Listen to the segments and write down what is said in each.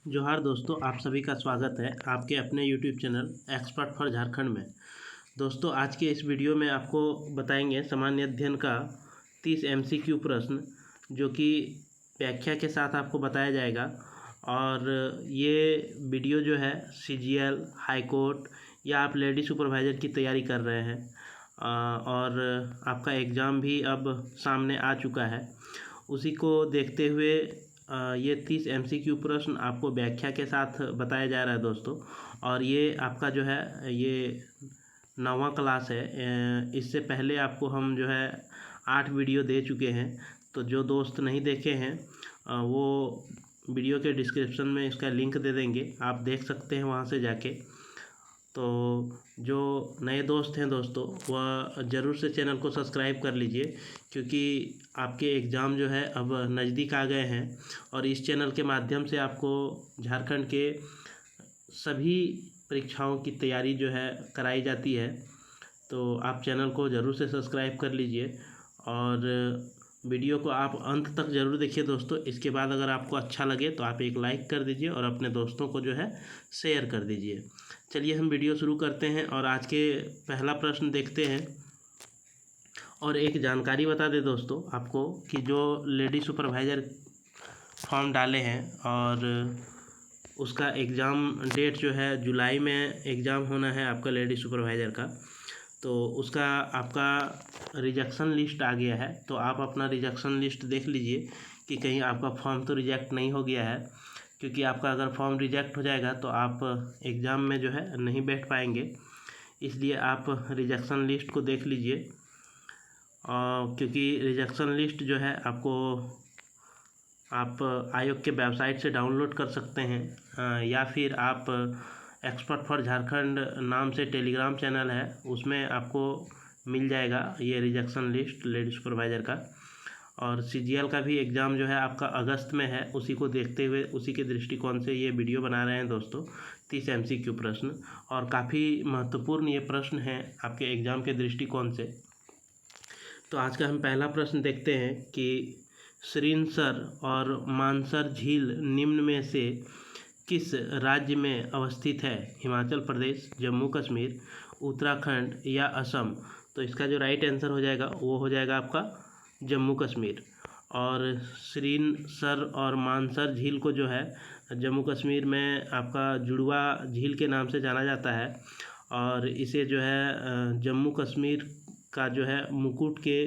जोहार दोस्तों, आप सभी का स्वागत है आपके अपने YouTube channel expert for Jharkhand में। दोस्तों, आज के इस वीडियो में आपको बताएंगे सामान्य अध्ययन का 30 MCQ प्रश्न, जो कि व्याख्या के साथ आपको बताया जाएगा। और ये वीडियो जो है CGL, हाई कोर्ट या आप लेडी सुपरवाइज़र की तैयारी कर रहे हैं और आपका एग्ज़ाम भी अब सामने आ चुका है, उसी को देखते हुए ये 30 MCQ प्रश्न आपको व्याख्या के साथ बताया जा रहा है दोस्तों। और ये आपका जो है ये 9वां क्लास है। इससे पहले आपको हम जो है 8 वीडियो दे चुके हैं, तो जो दोस्त नहीं देखे हैं वो वीडियो के डिस्क्रिप्शन में इसका लिंक दे देंगे, आप देख सकते हैं वहाँ से जाके। तो जो नए दोस्त हैं दोस्तों, वह ज़रूर से चैनल को सब्सक्राइब कर लीजिए, क्योंकि आपके एग्ज़ाम जो है अब नज़दीक आ गए हैं और इस चैनल के माध्यम से आपको झारखंड के सभी परीक्षाओं की तैयारी जो है कराई जाती है। तो आप चैनल को ज़रूर से सब्सक्राइब कर लीजिए और वीडियो को आप अंत तक ज़रूर देखिए दोस्तों। इसके बाद अगर आपको अच्छा लगे तो आप एक लाइक कर दीजिए और अपने दोस्तों को जो है शेयर कर दीजिए। चलिए हम वीडियो शुरू करते हैं और आज के पहला प्रश्न देखते हैं। और एक जानकारी बता दें दोस्तों आपको कि जो लेडी सुपरवाइज़र फॉर्म डाले हैं और उसका एग्ज़ाम डेट जो है जुलाई में एग्ज़ाम होना है आपका लेडी सुपरवाइज़र का, तो उसका आपका रिजेक्शन लिस्ट आ गया है। तो आप अपना रिजेक्शन लिस्ट देख लीजिए कि कहीं आपका फॉर्म तो रिजेक्ट नहीं हो गया है, क्योंकि आपका अगर फॉर्म रिजेक्ट हो जाएगा तो आप एग्ज़ाम में जो है नहीं बैठ पाएंगे। इसलिए आप रिजेक्शन लिस्ट को देख लीजिए, क्योंकि रिजेक्शन लिस्ट जो है आपको आप आयोग के वेबसाइट से डाउनलोड कर सकते हैं, या फिर आप एक्सपर्ट फॉर झारखंड नाम से टेलीग्राम चैनल है, उसमें आपको मिल जाएगा ये रिजेक्शन लिस्ट लेडी सुपरवाइज़र का। और CGL का भी एग्ज़ाम जो है आपका अगस्त में है, उसी को देखते हुए उसी के दृष्टिकोण से ये वीडियो बना रहे हैं दोस्तों। 30 MCQ प्रश्न और काफ़ी महत्वपूर्ण ये प्रश्न हैं आपके एग्ज़ाम के दृष्टिकोण से। तो आज का हम पहला प्रश्न देखते हैं कि श्रीनसर और मानसर झील निम्न में से किस राज्य में अवस्थित है? हिमाचल प्रदेश, जम्मू कश्मीर, उत्तराखंड या असम? तो इसका जो राइट आंसर हो जाएगा वो हो जाएगा आपका जम्मू कश्मीर। और श्रीनसर और मानसर झील को जो है जम्मू कश्मीर में आपका जुड़वा झील के नाम से जाना जाता है, और इसे जो है जम्मू कश्मीर का जो है मुकुट के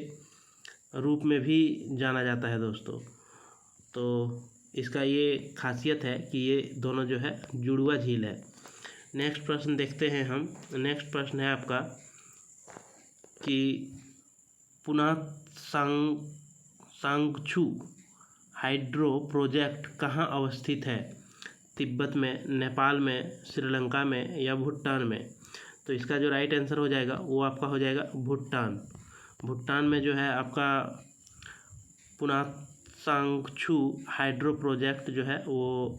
रूप में भी जाना जाता है दोस्तों। तो इसका ये खासियत है कि ये दोनों जो है जुड़वा झील है। नेक्स्ट प्रश्न देखते हैं हम। नेक्स्ट प्रश्न है आपका कि पुनः सांगछू हाइड्रो प्रोजेक्ट कहाँ अवस्थित है? तिब्बत में, नेपाल में, श्रीलंका में या भूटान में? तो इसका जो राइट आंसर हो जाएगा वो आपका हो जाएगा भूटान। भूटान में जो है आपका पुनासांगछू हाइड्रो प्रोजेक्ट जो है वो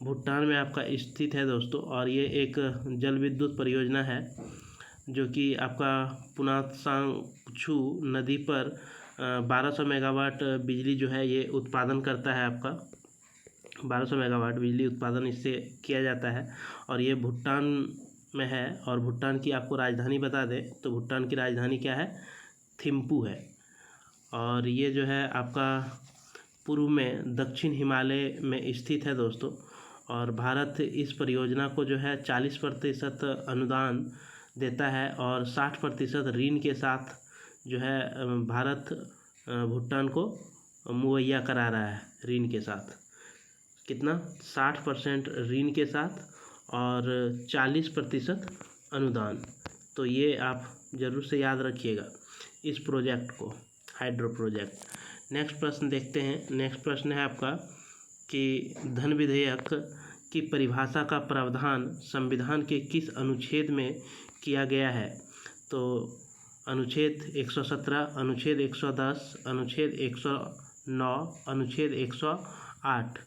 भूटान में आपका स्थित है दोस्तों। और ये एक जल विद्युत परियोजना है जो कि आपका पुनासांगछू नदी पर 1200 मेगावाट बिजली जो है ये उत्पादन करता है। आपका 1200 मेगावाट बिजली उत्पादन इससे किया जाता है और ये भूटान में है। और भूटान की आपको राजधानी बता दें तो भूटान की राजधानी क्या है? थिम्पू है। और ये जो है आपका पूर्व में दक्षिण हिमालय में स्थित है दोस्तों। और भारत इस परियोजना को जो है 40% अनुदान देता है और 60% ऋण के साथ जो है भारत भूटान को मुहैया करा रहा है ऋण के साथ। कितना? 60% ऋण के साथ और 40% अनुदान। तो ये आप ज़रूर से याद रखिएगा इस प्रोजेक्ट को, हाइड्रो प्रोजेक्ट। नेक्स्ट प्रश्न देखते हैं। नेक्स्ट प्रश्न है आपका कि धन विधेयक की परिभाषा का प्रावधान संविधान के किस अनुच्छेद में किया गया है? तो अनुच्छेद 117, अनुच्छेद 110, अनुच्छेद 109, अनुच्छेद 108।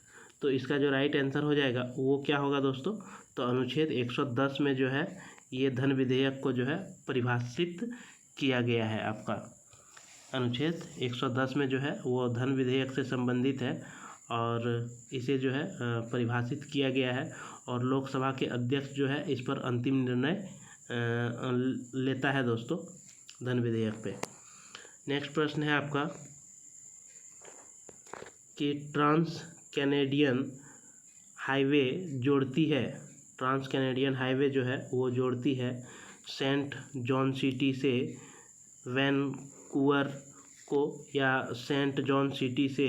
तो इसका जो राइट आंसर हो जाएगा वो क्या होगा दोस्तों? तो अनुच्छेद 110 में जो है ये धन विधेयक को जो है परिभाषित किया गया है। आपका अनुच्छेद 110 में जो है वो धन विधेयक से संबंधित है और इसे जो है परिभाषित किया गया है और लोकसभा के अध्यक्ष जो है इस पर अंतिम निर्णय लेता है दोस्तों धन विधेयक पे। नेक्स्ट प्रश्न है आपका कि ट्रांस कैनेडियन हाईवे जोड़ती है, ट्रांस कैनेडियन हाईवे जो है वो जोड़ती है सेंट जॉन सिटी से वैनकूवर को, या सेंट जॉन सिटी से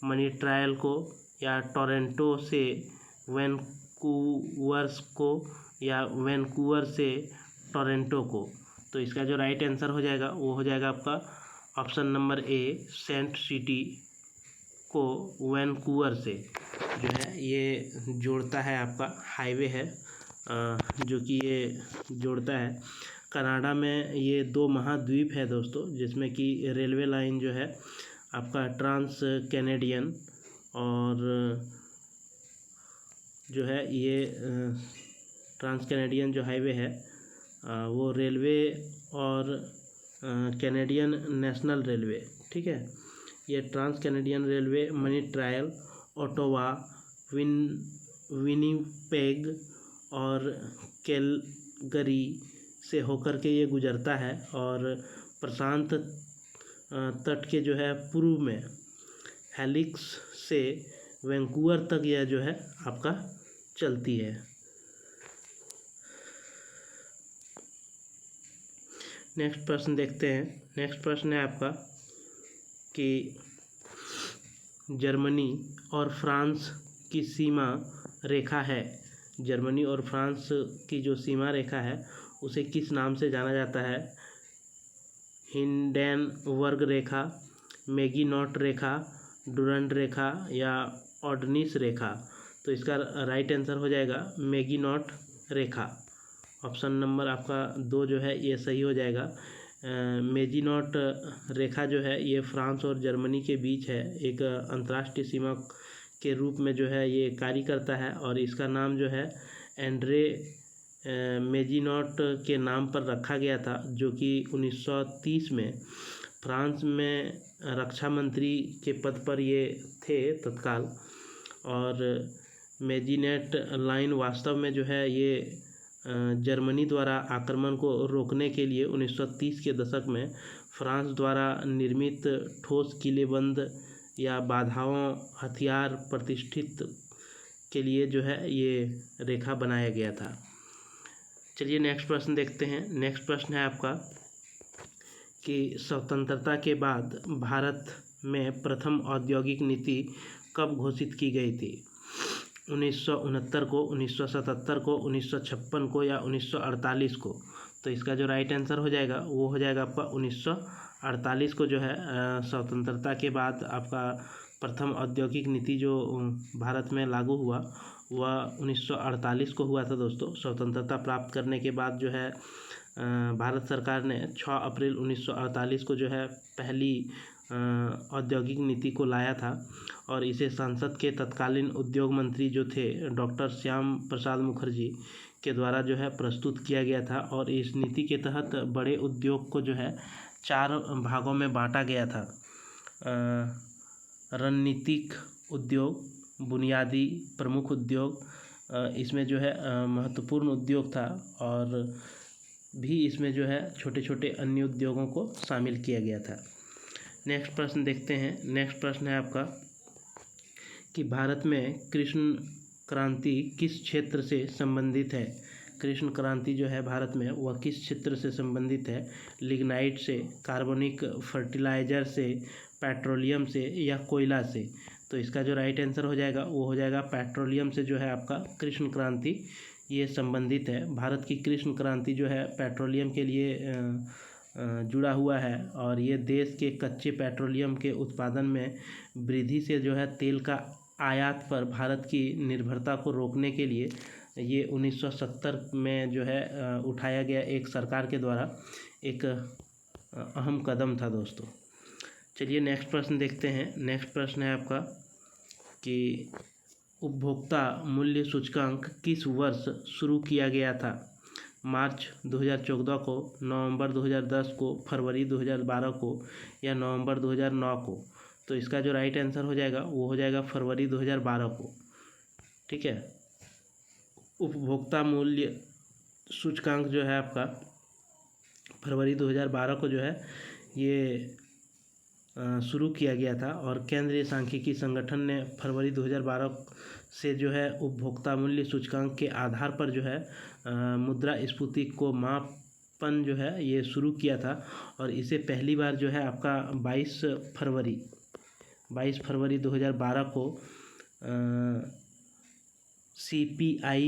मॉन्ट्रियल को, या टोरंटो से वैनकूवर्स को, या वैनकूवर से टोरंटो को। तो इसका जो राइट आंसर हो जाएगा वो हो जाएगा आपका ऑप्शन नंबर ए, सेंट सिटी को वैनकूवर से जो है ये जोड़ता है, आपका हाईवे है जो कि ये जोड़ता है। कनाडा में ये 2 महाद्वीप है दोस्तों, जिसमें कि रेलवे लाइन जो है आपका ट्रांस कैनेडियन और जो है ये ट्रांस कैनेडियन जो हाईवे है वो रेलवे और कैनेडियन नेशनल रेलवे, ठीक है। ये trans Canadian railway Montreal, Ottawa, Winnipeg और कैलगरी से होकर के ये गुजरता है और प्रशांत तट के जो है पूर्व में हेलिक्स से वैंकूवर तक यह जो है आपका चलती है। नेक्स्ट प्रश्न देखते हैं। नेक्स्ट प्रश्न है आपका कि जर्मनी और फ्रांस की सीमा रेखा है, जर्मनी और फ्रांस की जो सीमा रेखा है उसे किस नाम से जाना जाता है? हिंडेनबर्ग रेखा, मैगिनॉट रेखा, डुरंड रेखा या ओडनिस रेखा। तो इसका राइट आंसर हो जाएगा मैगिनॉट रेखा। ऑप्शन नंबर आपका 2 जो है ये सही हो जाएगा। मैगिनॉट रेखा जो है ये फ्रांस और जर्मनी के बीच है, एक अंतर्राष्ट्रीय सीमा के रूप में जो है ये कार्य करता है और इसका नाम जो है एंड्रे मैगिनॉट के नाम पर रखा गया था, जो कि 1930 में फ्रांस में रक्षा मंत्री के पद पर ये थे तत्काल। और मैगिनॉट लाइन वास्तव में जो है ये जर्मनी द्वारा आक्रमण को रोकने के लिए 1930 के दशक में फ्रांस द्वारा निर्मित ठोस किलेबंद या बाधाओं हथियार प्रतिष्ठित के लिए जो है ये रेखा बनाया गया था। चलिए नेक्स्ट प्रश्न देखते हैं। नेक्स्ट प्रश्न है आपका कि स्वतंत्रता के बाद भारत में प्रथम औद्योगिक नीति कब घोषित की गई थी? 1969 को, 1977 को, 1956 को या 1948 को। तो इसका जो राइट आंसर हो जाएगा वो हो जाएगा आपका 1948 को जो है स्वतंत्रता के बाद आपका प्रथम औद्योगिक नीति जो भारत में लागू हुआ वह 1948 को हुआ था दोस्तों। स्वतंत्रता प्राप्त करने के बाद जो है भारत सरकार ने 6 अप्रैल 1948 को जो है पहली औद्योगिक नीति को लाया था और इसे संसद के तत्कालीन उद्योग मंत्री जो थे डॉक्टर श्याम प्रसाद मुखर्जी के द्वारा जो है प्रस्तुत किया गया था। और इस नीति के तहत बड़े उद्योग को जो है 4 भागों में बांटा गया था। रणनीतिक उद्योग, बुनियादी प्रमुख उद्योग, इसमें जो है महत्वपूर्ण उद्योग था और भी इसमें जो है छोटे छोटे अन्य उद्योगों को शामिल किया गया था। नेक्स्ट प्रश्न देखते हैं। नेक्स्ट प्रश्न है आपका कि भारत में कृष्ण क्रांति किस क्षेत्र से संबंधित है? कृष्ण क्रांति जो है भारत में वह किस क्षेत्र से संबंधित है? लिग्नाइट से, कार्बनिक फर्टिलाइजर से, पेट्रोलियम से या कोयला से? तो इसका जो राइट आंसर हो जाएगा वो हो जाएगा पेट्रोलियम से जो है आपका कृष्ण क्रांति ये संबंधित है। भारत की कृष्ण क्रांति जो है पेट्रोलियम के लिए जुड़ा हुआ है और ये देश के कच्चे पेट्रोलियम के उत्पादन में वृद्धि से जो है तेल का आयात पर भारत की निर्भरता को रोकने के लिए ये 1970 में जो है उठाया गया एक सरकार के द्वारा एक अहम कदम था दोस्तों। चलिए नेक्स्ट प्रश्न देखते हैं। नेक्स्ट प्रश्न है आपका कि उपभोक्ता मूल्य सूचकांक किस वर्ष शुरू किया गया था? मार्च 2014 को, नवंबर 2010 को, फरवरी 2012 को या नवंबर 2009 को? तो इसका जो राइट आंसर हो जाएगा वो हो जाएगा फरवरी 2012 को। ठीक है, उपभोक्ता मूल्य सूचकांक जो है आपका फरवरी 2012 को जो है ये शुरू किया गया था, और केंद्रीय सांख्यिकी संगठन ने फरवरी 2012 से जो है उपभोक्ता मूल्य सूचकांक के आधार पर जो है मुद्रास्फीति को मापन जो है ये शुरू किया था। और इसे पहली बार जो है आपका 22 फरवरी 2012 को CPI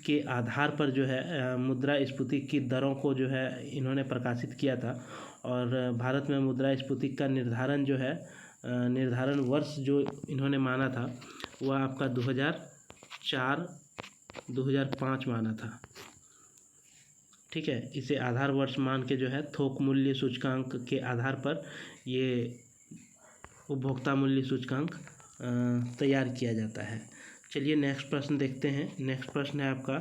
के आधार पर जो है मुद्रास्फीति की दरों को जो है इन्होंने प्रकाशित किया था। और भारत में मुद्रास्फीति का निर्धारण जो है निर्धारण वर्ष जो इन्होंने माना था वह आपका 2004-2005 माना था। ठीक है, इसे आधार वर्ष मान के जो है थोक मूल्य सूचकांक के आधार पर ये उपभोक्ता मूल्य सूचकांक तैयार किया जाता है। चलिए नेक्स्ट प्रश्न देखते हैं। नेक्स्ट प्रश्न है आपका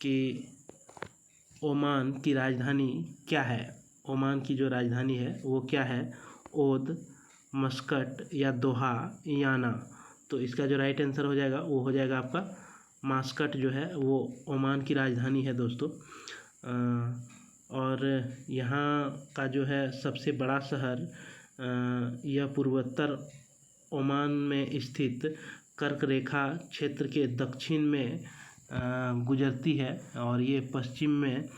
कि ओमान की राजधानी क्या है। ओमान की जो राजधानी है वो क्या है, ओद, मस्कट या दोहा या ना। तो इसका जो राइट आंसर हो जाएगा वो हो जाएगा आपका मास्कट जो है वो ओमान की राजधानी है दोस्तों। और यहाँ का जो है सबसे बड़ा शहर यह पूर्वोत्तर ओमान में स्थित कर्क रेखा क्षेत्र के दक्षिण में गुजरती है, और ये पश्चिम में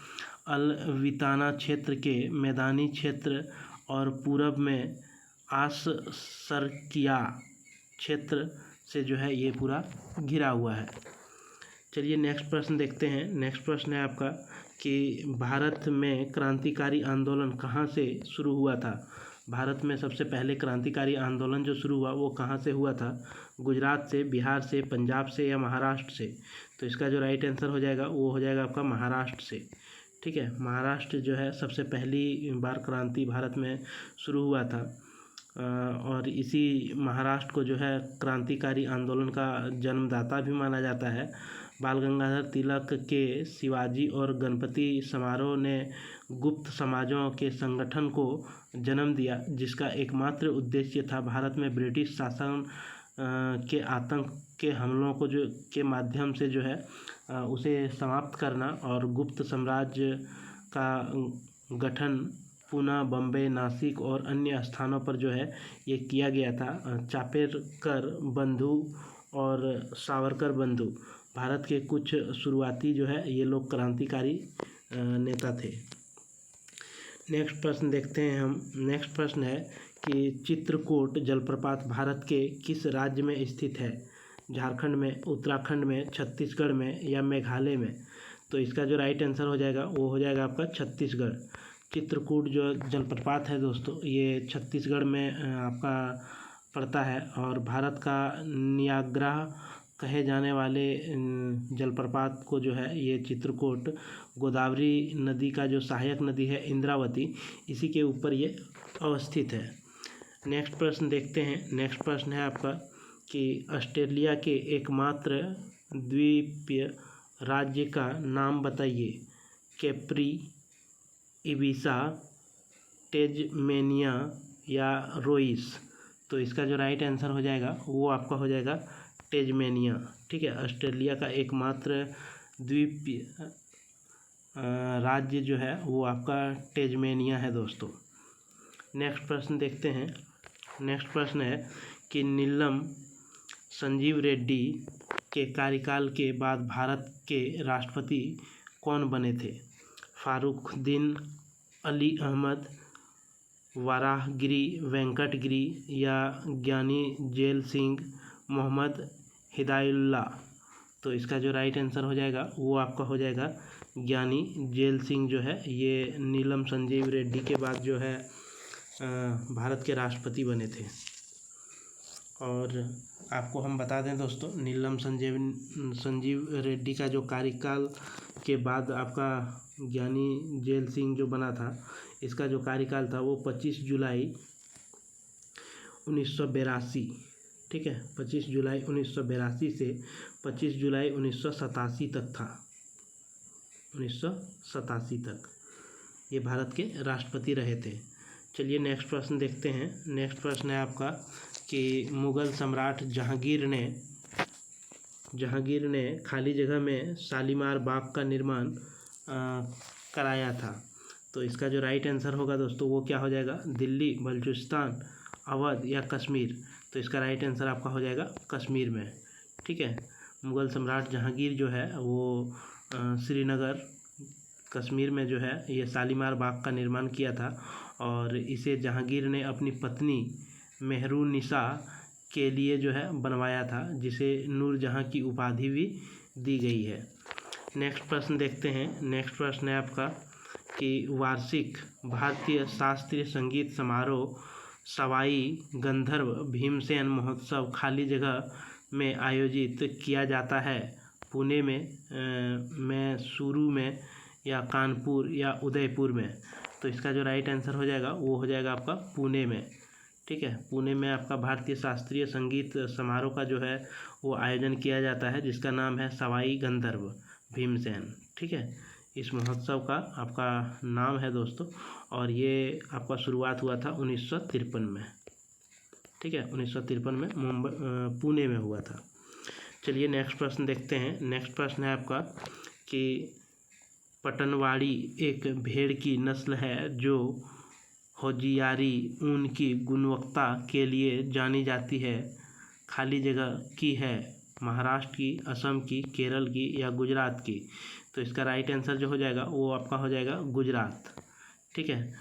अल विताना क्षेत्र के मैदानी क्षेत्र और पूरब में आससरकिया क्षेत्र से जो है ये पूरा घिरा हुआ है। चलिए नेक्स्ट प्रश्न देखते हैं। नेक्स्ट प्रश्न है आपका कि भारत में क्रांतिकारी आंदोलन कहाँ से शुरू हुआ था। भारत में सबसे पहले क्रांतिकारी आंदोलन जो शुरू हुआ वो कहाँ से हुआ था, गुजरात से, बिहार से, पंजाब से या महाराष्ट्र से। तो इसका जो राइट आंसर हो जाएगा वो हो जाएगा आपका महाराष्ट्र से। ठीक है, महाराष्ट्र जो है सबसे पहली बार क्रांति भारत में शुरू हुआ था, और इसी महाराष्ट्र को जो है क्रांतिकारी आंदोलन का जन्मदाता भी माना जाता है। बाल गंगाधर तिलक के शिवाजी और गणपति समारोह ने गुप्त समाजों के संगठन को जन्म दिया, जिसका एकमात्र उद्देश्य था भारत में ब्रिटिश शासन के आतंक के हमलों को जो के माध्यम से जो है उसे समाप्त करना, और गुप्त साम्राज्य का गठन पुणे, बम्बई, नासिक और अन्य स्थानों पर जो है ये किया गया था। चापेरकर बंधु और सावरकर बंधु भारत के कुछ शुरुआती जो है ये लोग क्रांतिकारी नेता थे। नेक्स्ट प्रश्न देखते हैं हम। नेक्स्ट प्रश्न है कि चित्रकूट जलप्रपात भारत के किस राज्य में स्थित है, झारखंड में, उत्तराखंड में, छत्तीसगढ़ में या मेघालय में। तो इसका जो राइट आंसर हो जाएगा वो हो जाएगा आपका छत्तीसगढ़। चित्रकूट जो जलप्रपात है दोस्तों ये छत्तीसगढ़ में आपका पड़ता है, और भारत का नियाग्रा कहे जाने वाले जलप्रपात को जो है ये चित्रकूट गोदावरी नदी का जो सहायक नदी है इंद्रावती, इसी के ऊपर ये अवस्थित है। नेक्स्ट प्रश्न देखते हैं। नेक्स्ट प्रश्न है आपका कि ऑस्ट्रेलिया के एकमात्र द्वीपीय राज्य का नाम बताइए। कैप्री, इबिसा, टेजमेनिया या रोइस। तो इसका जो राइट आंसर हो जाएगा वो आपका हो जाएगा टेजमेनिया। ठीक है, ऑस्ट्रेलिया का एकमात्र द्वीपीय राज्य जो है वो आपका टेजमेनिया है दोस्तों। नेक्स्ट प्रश्न देखते हैं। नेक्स्ट प्रश्न है कि नीलम संजीव रेड्डी के कार्यकाल के बाद भारत के राष्ट्रपति कौन बने थे। फारुखुद्दीन अली अहमद, वराहगिरी वेंकटगिरी या ज्ञानी जेल सिंह मोहम्मद हिदायुल्लाह। तो इसका जो राइट आंसर हो जाएगा वो आपका हो जाएगा ज्ञानी जेल सिंह जो है ये नीलम संजीव रेड्डी के बाद जो है भारत के राष्ट्रपति बने थे। और आपको हम बता दें दोस्तों, नीलम संजीव रेड्डी का जो कार्यकाल के बाद आपका ज्ञानी जेल सिंह जो बना था, इसका जो कार्यकाल था वो 25 जुलाई 1982, ठीक है, 25 जुलाई 1982 से 25 जुलाई 1987 तक था। 1987 तक ये भारत के राष्ट्रपति रहे थे। चलिए नेक्स्ट प्रश्न देखते हैं। नेक्स्ट प्रश्न है आपका कि मुग़ल सम्राट जहांगीर ने खाली जगह में शालीमार बाग का निर्माण कराया था। तो इसका जो राइट आंसर होगा दोस्तों वो क्या हो जाएगा, दिल्ली, बलूचिस्तान, अवध या कश्मीर। तो इसका राइट आंसर आपका हो जाएगा कश्मीर में। ठीक है, मुग़ल सम्राट जहांगीर जो है वो श्रीनगर कश्मीर में जो है ये शालीमार बाग का निर्माण किया था, और इसे जहांगीर ने अपनी पत्नी मेहरुन्निसा के लिए जो है बनवाया था, जिसे नूरजहां की उपाधि भी दी गई है। नेक्स्ट प्रश्न देखते हैं। नेक्स्ट प्रश्न है आपका कि वार्षिक भारतीय शास्त्रीय संगीत समारोह सवाई गंधर्व भीमसेन महोत्सव खाली जगह में आयोजित किया जाता है, पुणे में, मैसूरू में या कानपुर या उदयपुर में। तो इसका जो राइट आंसर हो जाएगा वो हो जाएगा आपका पुणे में। ठीक है, पुणे में आपका भारतीय शास्त्रीय संगीत समारोह का जो है वो आयोजन किया जाता है, जिसका नाम है सवाई गंधर्व भीमसेन। ठीक है, इस महोत्सव का आपका नाम है दोस्तों, और ये आपका शुरुआत हुआ था 1953 में। ठीक है, 1953 में पुणे में हुआ था। चलिए नेक्स्ट प्रश्न देखते हैं। नेक्स्ट प्रश्न है आपका कि पटनवाड़ी एक भेड़ की नस्ल है जो होजियारी ऊन की गुणवत्ता के लिए जानी जाती है, खाली जगह की है, महाराष्ट्र की, असम की, केरल की या गुजरात की। तो इसका राइट आंसर जो हो जाएगा वो आपका हो जाएगा गुजरात। ठीक है,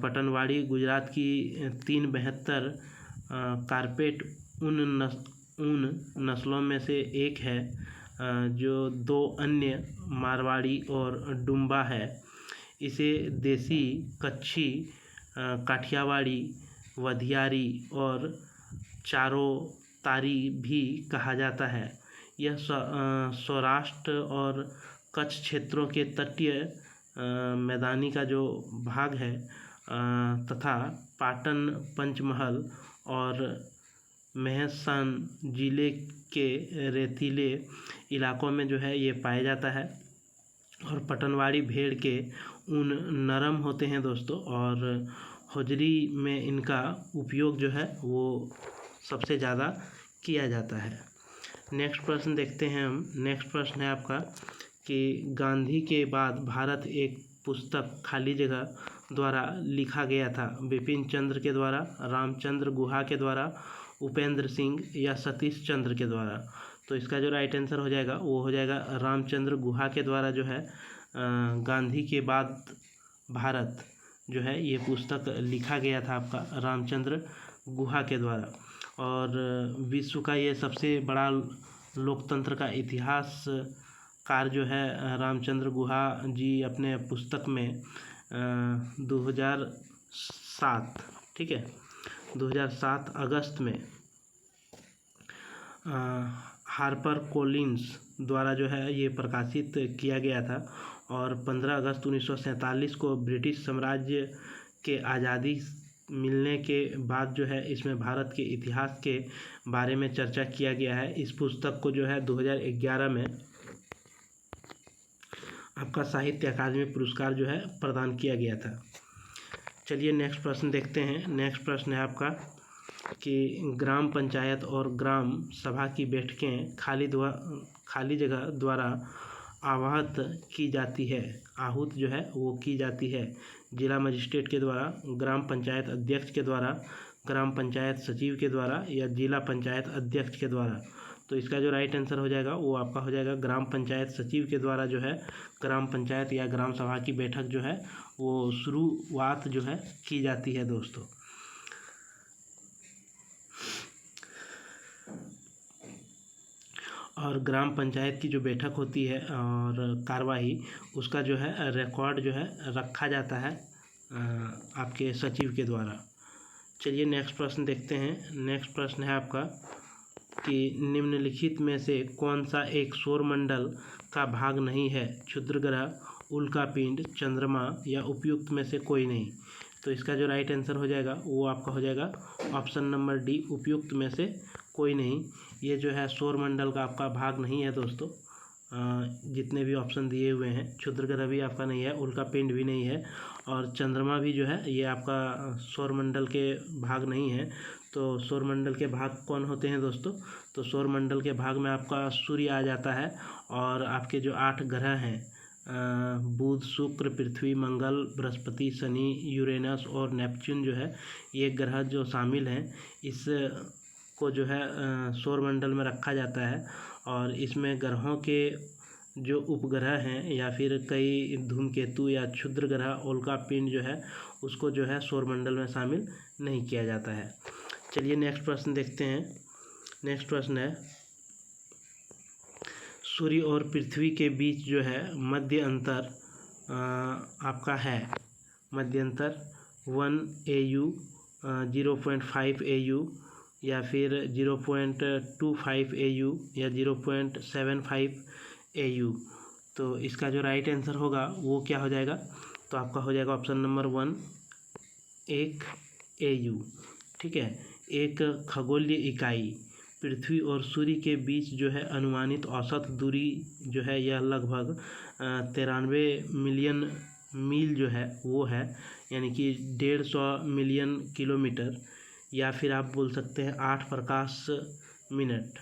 पटनवाड़ी गुजरात की 372 कारपेट ऊन नस्लों में से एक है, जो 2 अन्य मारवाड़ी और डुम्बा है। इसे देसी, कच्छी, काठियावाड़ी, वधियारी और चारोतारी भी कहा जाता है। यह सौराष्ट्र और कच्छ क्षेत्रों के तटीय मैदानी का जो भाग है तथा पाटन, पंचमहल और मेहसान जिले के रेतीले इलाकों में जो है ये पाया जाता है। और पटनवाड़ी भेड़ के ऊन नरम होते हैं दोस्तों, और होजरी में इनका उपयोग जो है वो सबसे ज़्यादा किया जाता है। नेक्स्ट प्रश्न देखते हैं हम। नेक्स्ट प्रश्न है आपका कि गांधी के बाद भारत एक पुस्तक खाली जगह द्वारा लिखा गया था, बिपिन चंद्र के द्वारा, रामचंद्र गुहा के द्वारा, उपेंद्र सिंह या सतीश चंद्र के द्वारा। तो इसका जो राइट आंसर हो जाएगा वो हो जाएगा रामचंद्र गुहा के द्वारा जो है गांधी के बाद भारत जो है ये पुस्तक लिखा गया था आपका रामचंद्र गुहा के द्वारा। और विश्व का ये सबसे बड़ा लोकतंत्र का इतिहासकार जो है रामचंद्र गुहा जी अपने पुस्तक में 2007, ठीक है, 2007 अगस्त में हार्पर कोलिन्स द्वारा जो है ये प्रकाशित किया गया था, और 15 अगस्त 1947 को ब्रिटिश साम्राज्य के आज़ादी मिलने के बाद जो है इसमें भारत के इतिहास के बारे में चर्चा किया गया है। इस पुस्तक को जो है 2011 में आपका साहित्य अकादमी पुरस्कार जो है प्रदान किया गया था। चलिए नेक्स्ट प्रश्न देखते हैं। नेक्स्ट प्रश्न है आपका कि ग्राम पंचायत और ग्राम सभा की बैठकें खाली जगह द्वारा आहूत की जाती है, जिला मजिस्ट्रेट के द्वारा, ग्राम पंचायत अध्यक्ष के द्वारा, ग्राम पंचायत सचिव के द्वारा या जिला पंचायत अध्यक्ष के द्वारा। तो इसका जो राइट आंसर हो जाएगा वो आपका हो जाएगा ग्राम पंचायत सचिव के द्वारा जो है ग्राम पंचायत या ग्राम सभा की बैठक जो है वो शुरुआत जो है की जाती है दोस्तों। और ग्राम पंचायत की जो बैठक होती है और कार्यवाही उसका जो है रिकॉर्ड जो है रखा जाता है आपके सचिव के द्वारा। चलिए नेक्स्ट प्रश्न देखते हैं। नेक्स्ट प्रश्न है आपका कि निम्नलिखित में से कौन सा एक सौरमंडल का भाग नहीं है, क्षुद्र ग्रह, उल्कापिंड, चंद्रमा या उपयुक्त में से कोई नहीं। तो इसका जो राइट आंसर हो जाएगा वो आपका हो जाएगा ऑप्शन नंबर डी, उपयुक्त में से कोई नहीं। ये जो है सौरमंडल का आपका भाग नहीं है दोस्तों। जितने भी ऑप्शन दिए हुए हैं, क्षुद्र ग्रह भी आपका नहीं है, उल्कापिंड भी नहीं है और चंद्रमा भी जो है ये आपका सौरमंडल के भाग नहीं है। तो सौरमंडल के भाग कौन होते हैं दोस्तों? तो सौरमंडल के भाग में आपका सूर्य आ जाता है और आपके जो 8 ग्रह हैं बुध, शुक्र, पृथ्वी, मंगल, बृहस्पति, शनि, यूरेनस और नेपच्यून जो है, ये ग्रह जो शामिल हैं इस को जो है सौरमंडल में रखा जाता है। और इसमें ग्रहों के जो उपग्रह हैं या फिर कई धूमकेतु या क्षुद्र ग्रह उल्का पिंड जो है उसको जो है सौरमंडल में शामिल नहीं किया जाता है। चलिए नेक्स्ट प्रश्न देखते हैं। नेक्स्ट प्रश्न है, सूर्य और पृथ्वी के बीच जो है मध्य अंतर आपका है मध्य अंतर 1 AU, 0.5 AU या फिर 0.25 AU या 0.75 AU। तो इसका जो राइट आंसर होगा वो क्या हो जाएगा? तो आपका हो जाएगा ऑप्शन नंबर 1 1 AU। ठीक है। एक खगोलीय इकाई पृथ्वी और सूर्य के बीच जो है अनुमानित औसत दूरी जो है यह लगभग 93 मिलियन मील जो है वो है, यानी कि 150 मिलियन किलोमीटर, या फिर आप बोल सकते हैं 8 प्रकाश मिनट।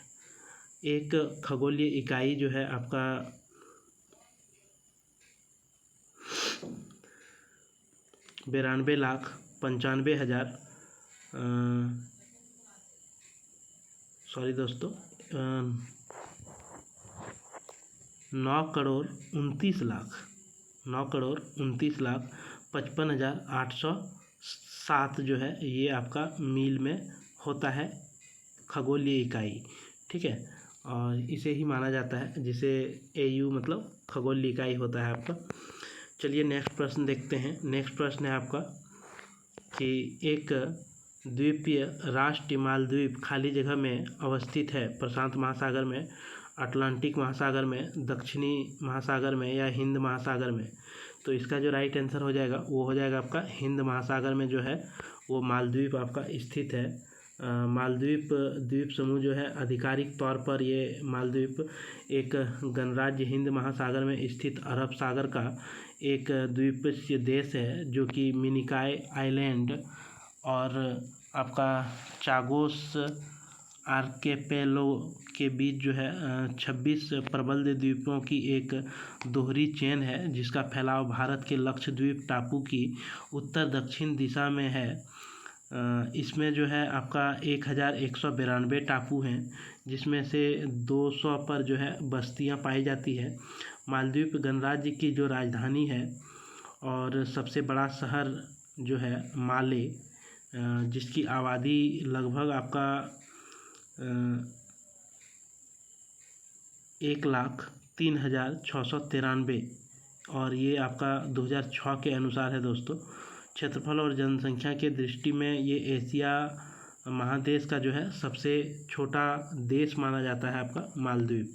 एक खगोलीय इकाई जो है आपका 92,95,000 सॉरी दोस्तों 9,29,55,807 जो है ये आपका मील में होता है खगोलीय इकाई। ठीक है। और इसे ही माना जाता है जिसे AU मतलब खगोलीय इकाई होता है आपका। चलिए नेक्स्ट प्रश्न देखते हैं। नेक्स्ट प्रश्न है आपका कि एक द्वीपीय राष्ट्र मालदीव खाली जगह में अवस्थित है, प्रशांत महासागर में, अटलांटिक महासागर में, दक्षिणी महासागर में या हिंद महासागर में। तो इसका जो राइट आंसर हो जाएगा वो हो जाएगा आपका हिंद महासागर में जो है वो मालदीव आपका स्थित है। मालदीव द्वीप समूह जो है आधिकारिक तौर पर ये मालदीव एक गणराज्य हिंद महासागर में स्थित अरब सागर का एक द्वीपीय देश है जो कि मिनिकॉय आइलैंड और आपका चागोस आर्केपेलो के बीच जो है 26 प्रबल द्वीपों की एक दोहरी चेन है जिसका फैलाव भारत के लक्षद्वीप टापू की उत्तर दक्षिण दिशा में है। इसमें जो है आपका 1192 टापू हैं जिसमें से 200 पर जो है बस्तियां पाई जाती है। मालदीव गणराज्य की जो राजधानी है और सबसे बड़ा शहर जो है माले, जिसकी आबादी लगभग आपका 1,03,693 और ये आपका 2006 के अनुसार है दोस्तों। क्षेत्रफल और जनसंख्या के दृष्टि में ये एशिया महादेश का जो है सबसे छोटा देश माना जाता है आपका मालदीव।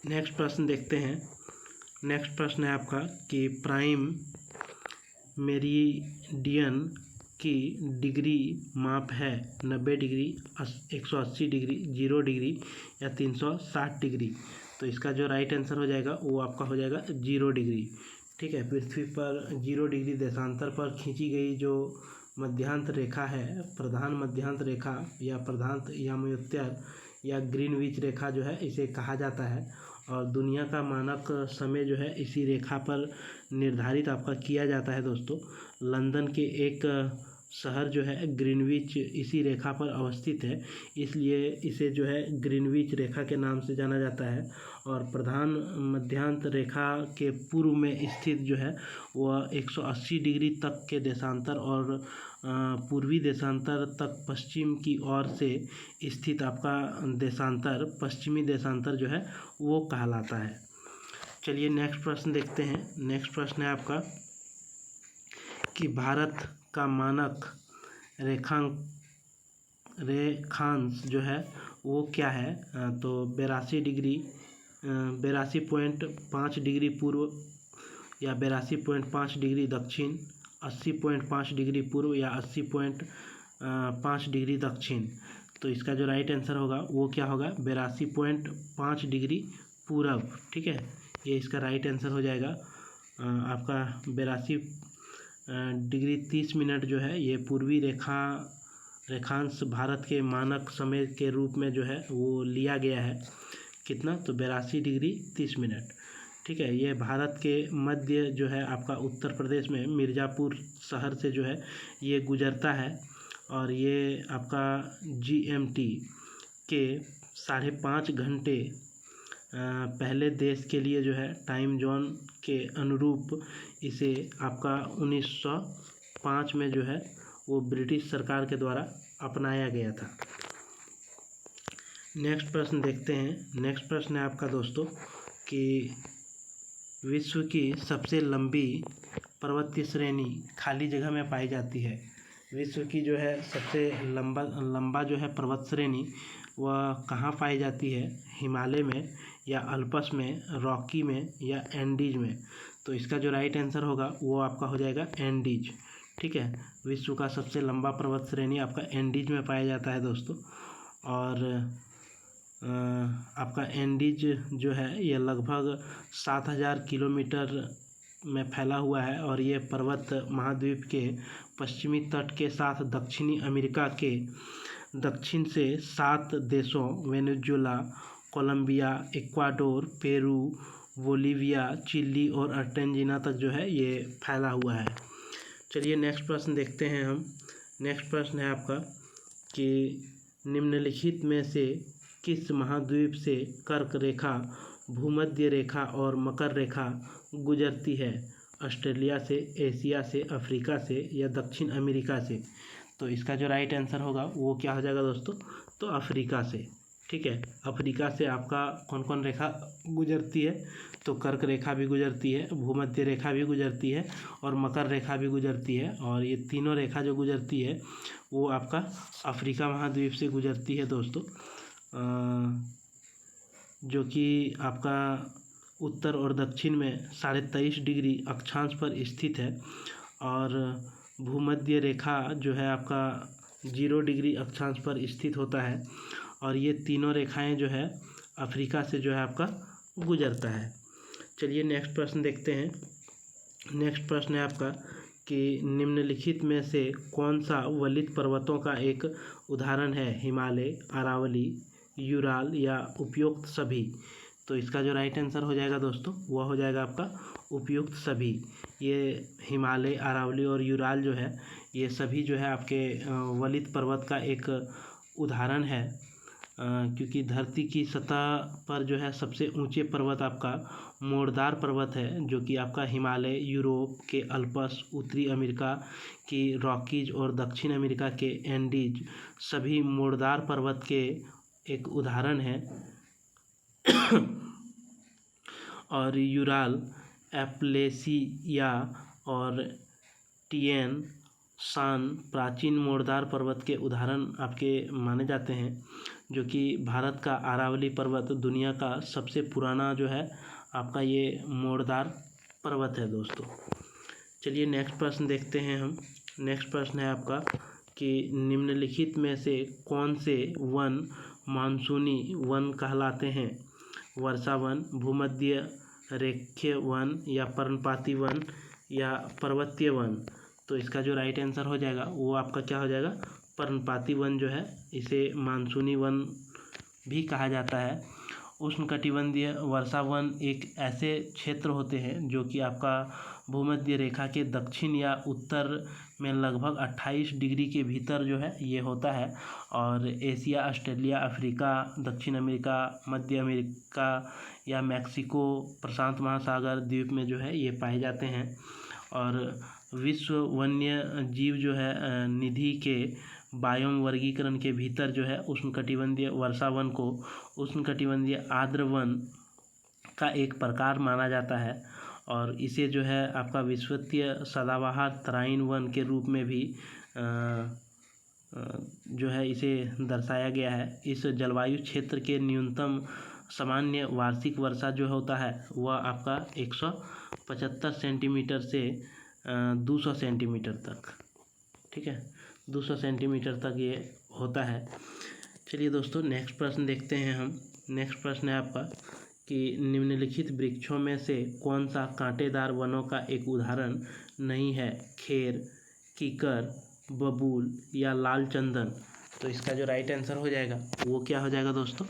नेक्स्ट प्रश्न देखते हैं। नेक्स्ट प्रश्न है आपका कि प्राइम मेरिडियन की डिग्री माप है 90 डिग्री, 180 डिग्री, 0 डिग्री या 360 डिग्री। तो इसका जो राइट आंसर हो जाएगा वो आपका हो जाएगा 0 डिग्री। ठीक है। पृथ्वी पर 0 डिग्री देशांतर पर खींची गई जो मध्यांतर रेखा है, प्रधान मध्यांतर रेखा या प्रधान यामोत्तर या ग्रीनविच रेखा जो है इसे कहा जाता है। और दुनिया का मानक समय जो है इसी रेखा पर निर्धारित आपका किया जाता है दोस्तों। लंदन के एक शहर जो है ग्रीनविच इसी रेखा पर अवस्थित है, इसलिए इसे जो है ग्रीनविच रेखा के नाम से जाना जाता है। और प्रधान मध्यांतर रेखा के पूर्व में स्थित जो है वह 180 डिग्री तक के देशांतर और पूर्वी देशांतर तक पश्चिम की ओर से स्थित आपका देशांतर, पश्चिमी देशांतर जो है वो कहलाता है। चलिए नेक्स्ट प्रश्न देखते हैं। नेक्स्ट प्रश्न है आपका कि भारत का मानक रेखांश जो है वो क्या है? तो 82 डिग्री, 82.5 डिग्री पूर्व या 82.5 डिग्री दक्षिण, 80.5 डिग्री पूर्व या 80.5 डिग्री दक्षिण। तो इसका जो राइट आंसर होगा वो क्या होगा? 82.5 डिग्री पूरब। ठीक है। ये इसका राइट आंसर हो जाएगा। आपका 82 डिग्री 30 मिनट जो है ये पूर्वी रेखांश भारत के मानक समय के रूप में जो है वो लिया गया है। कितना? तो 82°30। ठीक है, ये भारत के मध्य जो है आपका उत्तर प्रदेश में मिर्ज़ापुर शहर से जो है ये गुजरता है, और ये आपका GMT के 5.5 घंटे पहले देश के लिए जो है टाइम जोन के अनुरूप इसे आपका 1905 में जो है वो ब्रिटिश सरकार के द्वारा अपनाया गया था। नेक्स्ट प्रश्न देखते हैं। नेक्स्ट प्रश्न है आपका दोस्तों कि विश्व की सबसे लंबी पर्वतीय श्रेणी खाली जगह में पाई जाती है। विश्व की जो है सबसे लंबा जो है पर्वत श्रेणी वह कहाँ पाई जाती है? हिमालय में, या अल्पस में, रॉकी में, या एंडीज में? तो इसका जो राइट आंसर होगा वो आपका हो जाएगा एंडीज। ठीक है, विश्व का सबसे लंबा पर्वत श्रेणी आपका एंडीज में पाया जाता है दोस्तों। और आपका एंडीज जो है ये लगभग 7000 किलोमीटर में फैला हुआ है, और ये पर्वत महाद्वीप के पश्चिमी तट के साथ दक्षिणी अमेरिका के दक्षिण से 7 देशों Venezuela, Colombia, Ecuador, Peru, Bolivia, Chile और अर्जेंटीना तक जो है ये फैला हुआ है। चलिए नेक्स्ट प्रश्न देखते हैं हम। नेक्स्ट प्रश्न है आपका कि निम्नलिखित में से किस महाद्वीप से कर्क रेखा, भूमध्य रेखा और मकर रेखा गुजरती है? ऑस्ट्रेलिया से, एशिया से, अफ्रीका से, या दक्षिण अमेरिका से? तो इसका जो राइट आंसर होगा वो क्या हो जाएगा दोस्तों? तो अफ्रीका से। ठीक है, अफ्रीका से आपका कौन कौन रेखा गुजरती है? तो कर्क रेखा भी गुजरती है, भूमध्य रेखा भी गुजरती है, और मकर रेखा भी गुजरती है। और ये तीनों रेखा जो गुजरती है वो आपका अफ्रीका महाद्वीप से गुजरती है दोस्तों, जो कि आपका उत्तर और दक्षिण में 23.5 अक्षांश पर स्थित है। और भूमध्य रेखा जो है आपका 0 अक्षांश पर स्थित होता है, और ये तीनों रेखाएं जो है अफ्रीका से जो है आपका गुजरता है। चलिए नेक्स्ट प्रश्न देखते हैं। नेक्स्ट प्रश्न है आपका कि निम्नलिखित में से कौन सा वलित पर्वतों का एक उदाहरण है? हिमालय, अरावली, यूराल, या उपयुक्त सभी? तो इसका जो राइट आंसर हो जाएगा दोस्तों वह हो जाएगा आपका उपयुक्त सभी। ये हिमालय, अरावली और यूराल जो है ये सभी जो है आपके वलित पर्वत का एक उदाहरण है, क्योंकि धरती की सतह पर जो है सबसे ऊंचे पर्वत आपका मोड़दार पर्वत है, जो कि आपका हिमालय, यूरोप के अल्पस, उत्तरी अमेरिका की रॉकीज और दक्षिण अमेरिका के एंडीज सभी मोड़दार पर्वत के एक उदाहरण है। और यूराल, एप्लेसिया और टिएन शान प्राचीन मोड़दार पर्वत के उदाहरण आपके माने जाते हैं, जो कि भारत का अरावली पर्वत दुनिया का सबसे पुराना जो है आपका ये मोड़दार पर्वत है दोस्तों। चलिए नेक्स्ट प्रश्न देखते हैं हम। नेक्स्ट प्रश्न है आपका कि निम्नलिखित में से कौन से वन मानसूनी वन कहलाते हैं? वर्षा वन, भूमध्य रेखीय वन, या पर्णपाती वन, या पर्वतीय वन? तो इसका जो राइट आंसर हो जाएगा वो आपका क्या हो जाएगा? पर्णपाती वन जो है इसे मानसूनी वन भी कहा जाता है। उष्णकटिबंधीय वर्षा वन एक ऐसे क्षेत्र होते हैं जो कि आपका भूमध्य रेखा के दक्षिण या उत्तर में लगभग 28 डिग्री के भीतर जो है ये होता है, और एशिया, ऑस्ट्रेलिया, अफ्रीका, दक्षिण अमेरिका, मध्य अमेरिका या मैक्सिको प्रशांत महासागर द्वीप में जो है ये पाए जाते हैं। और विश्व वन्य जीव जो है निधि के बायोम वर्गीकरण के भीतर जो है उष्णकटिबंधीय वर्षा वन को उष्णकटिबंधीय आर्द्र वन का एक प्रकार माना जाता है, और इसे जो है आपका विश्वव्यापी सदाबहार तराइन वन के रूप में भी जो है इसे दर्शाया गया है। इस जलवायु क्षेत्र के न्यूनतम सामान्य वार्षिक वर्षा जो होता है वह आपका 175 सेंटीमीटर से 200 सेंटीमीटर तक, ठीक है, 200 सेंटीमीटर तक ये होता है। चलिए दोस्तों नेक्स्ट प्रश्न देखते हैं हम। नेक्स्ट प्रश्न है आपका कि निम्नलिखित वृक्षों में से कौन सा कांटेदार वनों का एक उदाहरण नहीं है? खेर, कीकर, बबूल या लाल चंदन। तो इसका जो राइट आंसर हो जाएगा वो क्या हो जाएगा दोस्तों?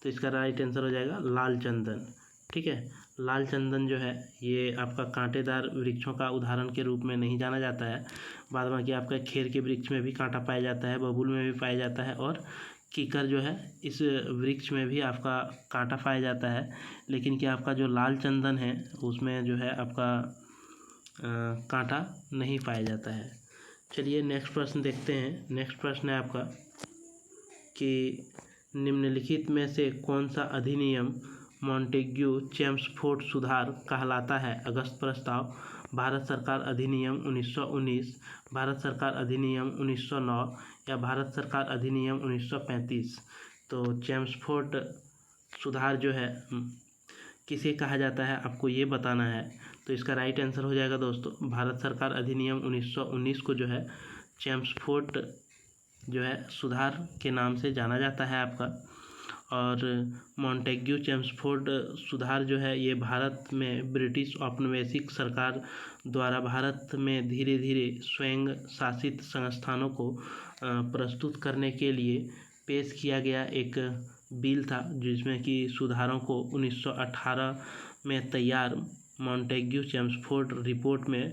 तो इसका राइट आंसर हो जाएगा लाल चंदन। ठीक है, लाल चंदन जो है ये आपका कांटेदार वृक्षों का उदाहरण के रूप में नहीं जाना जाता है। बाद बाकी आपका खेर के वृक्ष में भी कांटा पाया जाता है, बबूल में भी पाया जाता है, और कीकर जो है इस वृक्ष में भी आपका कांटा पाया जाता है। लेकिन क्या आपका जो लाल चंदन है उसमें जो है आपका कांटा नहीं पाया जाता है। चलिए नेक्स्ट प्रश्न देखते हैं। नेक्स्ट प्रश्न है आपका कि निम्नलिखित में से कौन सा अधिनियम मॉन्टेग्यू चेम्सफोर्ड सुधार कहलाता है? अगस्त प्रस्ताव, भारत सरकार अधिनियम 1919, भारत सरकार अधिनियम 1909 या भारत सरकार अधिनियम 1935। तो चेम्सफोर्ड सुधार जो है किसे कहा जाता है आपको ये बताना है। तो इसका राइट आंसर हो जाएगा दोस्तों भारत सरकार अधिनियम 1919 को जो है चेम्सफोर्ड जो है सुधार के नाम से जाना जाता है आपका। और मॉन्टेग्यू चेम्सफोर्ड सुधार जो है ये भारत में ब्रिटिश औपनिवेशिक सरकार द्वारा भारत में धीरे धीरे स्वयं शासित संस्थानों को प्रस्तुत करने के लिए पेश किया गया एक बिल था, जिसमें कि सुधारों को 1918 में तैयार मॉन्टेग्यू चेम्सफोर्ड रिपोर्ट में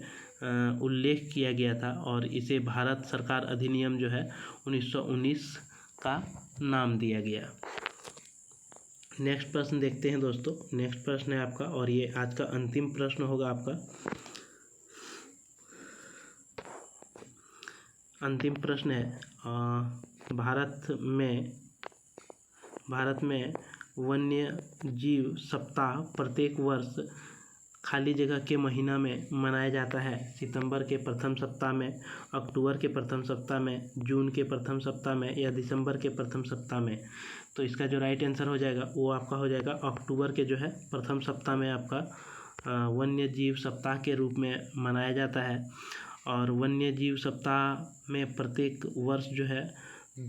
उल्लेख किया गया था, और इसे भारत सरकार अधिनियम जो है 1919 का नाम दिया गया। नेक्स्ट प्रश्न देखते हैं दोस्तों। नेक्स्ट प्रश्न है आपका, और ये आज का अंतिम प्रश्न होगा आपका। अंतिम प्रश्न है भारत में वन्य जीव सप्ताह प्रत्येक वर्ष खाली जगह के महीना में मनाया जाता है? सितंबर के प्रथम सप्ताह में, अक्टूबर के प्रथम सप्ताह में, जून के प्रथम सप्ताह में या दिसंबर के प्रथम सप्ताह में? तो इसका जो राइट आंसर हो जाएगा वो आपका हो जाएगा अक्टूबर के जो है प्रथम सप्ताह में आपका वन्य जीव सप्ताह के रूप में मनाया जाता है। और वन्य जीव सप्ताह में प्रत्येक वर्ष जो है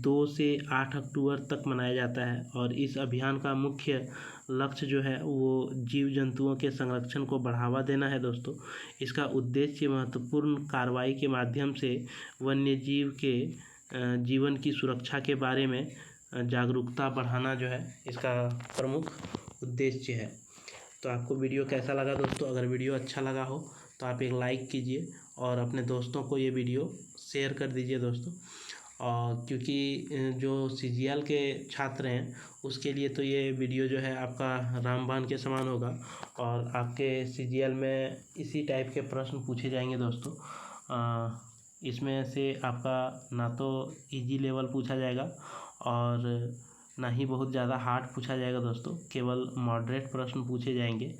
2 से 8 अक्टूबर तक मनाया जाता है, और इस अभियान का मुख्य लक्ष्य जो है वो जीव जंतुओं के संरक्षण को बढ़ावा देना है दोस्तों। इसका उद्देश्य महत्वपूर्ण कार्रवाई के माध्यम से वन्य जीव के जीवन की सुरक्षा के बारे में जागरूकता बढ़ाना जो है इसका प्रमुख उद्देश्य है। तो आपको वीडियो कैसा लगा दोस्तों? अगर वीडियो अच्छा लगा हो तो आप एक लाइक कीजिए और अपने दोस्तों को ये वीडियो शेयर कर दीजिए दोस्तों। और क्योंकि जो CGL के छात्र हैं उसके लिए तो ये वीडियो जो है आपका रामबाण के समान होगा, और आपके CGL में इसी टाइप के प्रश्न पूछे जाएंगे दोस्तों। इसमें से आपका ना तो इजी लेवल पूछा जाएगा और ना ही बहुत ज़्यादा हार्ड पूछा जाएगा दोस्तों। केवल मॉडरेट प्रश्न पूछे जाएंगे,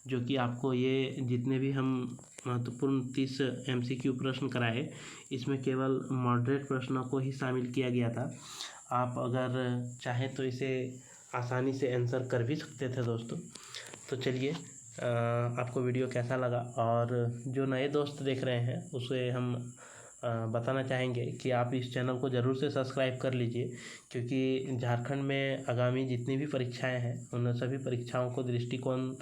जो कि आपको ये जितने भी हम महत्वपूर्ण 30 MCQ प्रश्न कराए इसमें केवल मॉडरेट प्रश्नों को ही शामिल किया गया था। आप अगर चाहें तो इसे आसानी से आंसर कर भी सकते थे दोस्तों। तो चलिए आपको वीडियो कैसा लगा, और जो नए दोस्त देख रहे हैं उसे हम बताना चाहेंगे कि आप इस चैनल को ज़रूर से सब्सक्राइब कर लीजिए, क्योंकि झारखंड में आगामी जितनी भी परीक्षाएं हैं उन सभी परीक्षाओं को दृष्टिकोण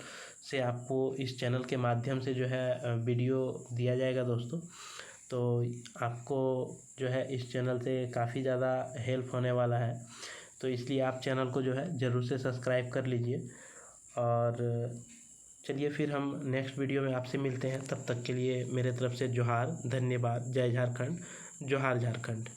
से आपको इस चैनल के माध्यम से जो है वीडियो दिया जाएगा दोस्तों। तो आपको जो है इस चैनल से काफ़ी ज़्यादा हेल्प होने वाला है, तो इसलिए आप चैनल को जो है ज़रूर से सब्सक्राइब कर लीजिए। और चलिए फिर हम नेक्स्ट वीडियो में आपसे मिलते हैं। तब तक के लिए मेरे तरफ से जोहार, धन्यवाद, जय झारखंड, जोहार झारखंड।